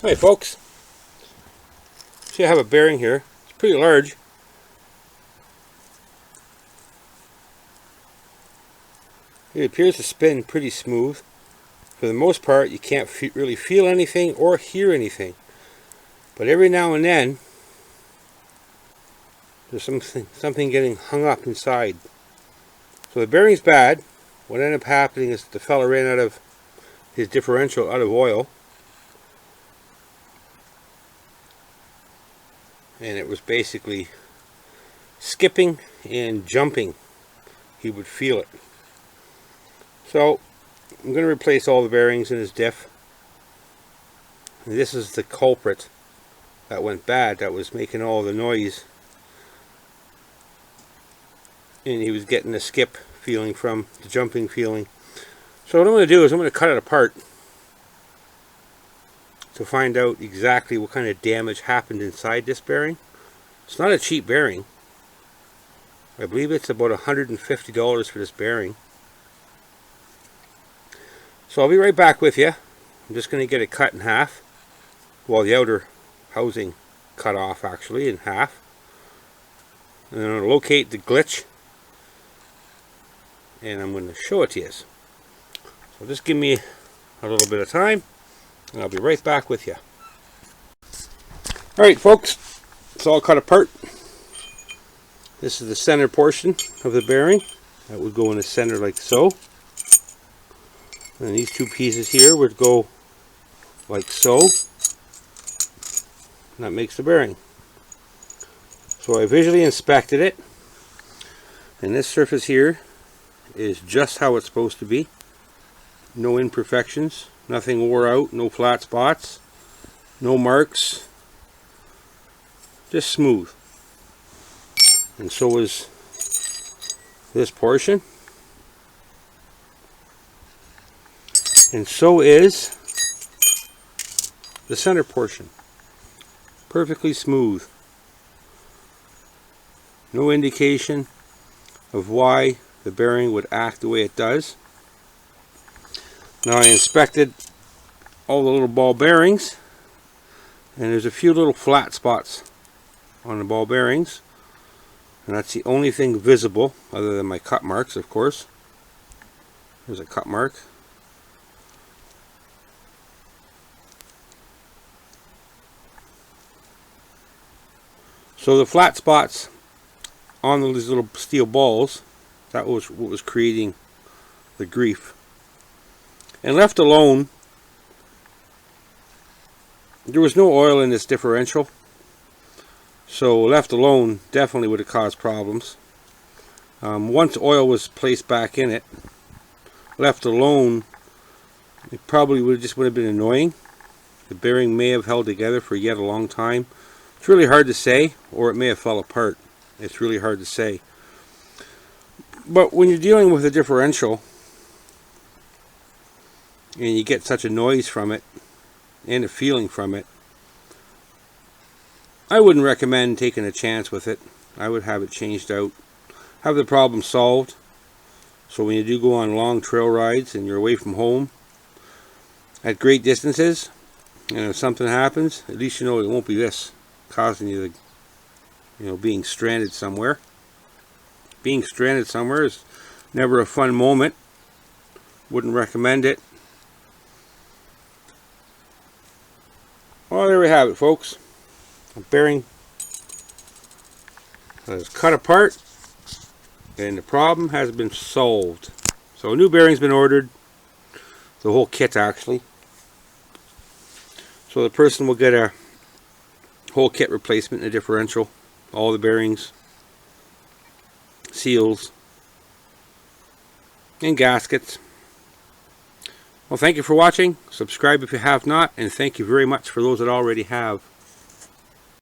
Hi folks, see I have a bearing here. It's pretty large. It appears to spin pretty smooth. For the most part you can't really feel anything or hear anything, but every now and then there's something getting hung up inside. So the bearing's bad. What ended up happening is the fella ran out of his differential out of oil, and it was basically skipping and jumping. He would feel it. So I'm going to replace all the bearings in his diff. And this is the culprit that went bad, that was making all the noise, and he was getting the skip feeling from the jumping feeling. So what I'm going to do is I'm going to cut it apart to find out exactly what kind of damage happened inside this bearing. It's not a cheap bearing. I believe it's about $150 for this bearing. So I'll be right back with you. I'm just going to get it cut in half. Well, the outer housing cut off actually in half. And then I'm going to locate the glitch, and I'm going to show it to you. So just give me a little bit of time, and I'll be right back with you. Alright folks, it's all cut apart. This is the center portion of the bearing. That would go in the center like so. And these two pieces here would go like so. And that makes the bearing. So I visually inspected it, and this surface here is just how it's supposed to be. No imperfections, nothing wore out, no flat spots, no marks, just smooth. And so is this portion, and so is the center portion. Perfectly smooth. No indication of why the bearing would act the way it does. Now I inspected all the little ball bearings, and there's a few little flat spots on the ball bearings, and that's the only thing visible other than my cut marks, of course. There's a cut mark. So the flat spots on these little steel balls, that was what was creating the grief. And left alone, there was no oil in this differential, so left alone definitely would have caused problems. Once oil was placed back in it, left alone, it probably would have been annoying. The bearing may have held together for yet a long time. It's really hard to say, or it may have fell apart. It's really hard to say. But when you're dealing with a differential and you get such a noise from it and a feeling from it, I wouldn't recommend taking a chance with it. I would have it changed out, have the problem solved, so when you do go on long trail rides and you're away from home at great distances, and if something happens, at least you know it won't be this causing you the, being stranded somewhere. Being stranded somewhere is never a fun moment. Wouldn't recommend it. Well, there we have it, folks. A bearing that is cut apart, and the problem has been solved. So a new bearing's been ordered, the whole kit actually. So the person will get a whole kit replacement in the differential, all the bearings, seals, and gaskets. Well, thank you for watching. Subscribe if you have not, and thank you very much for those that already have.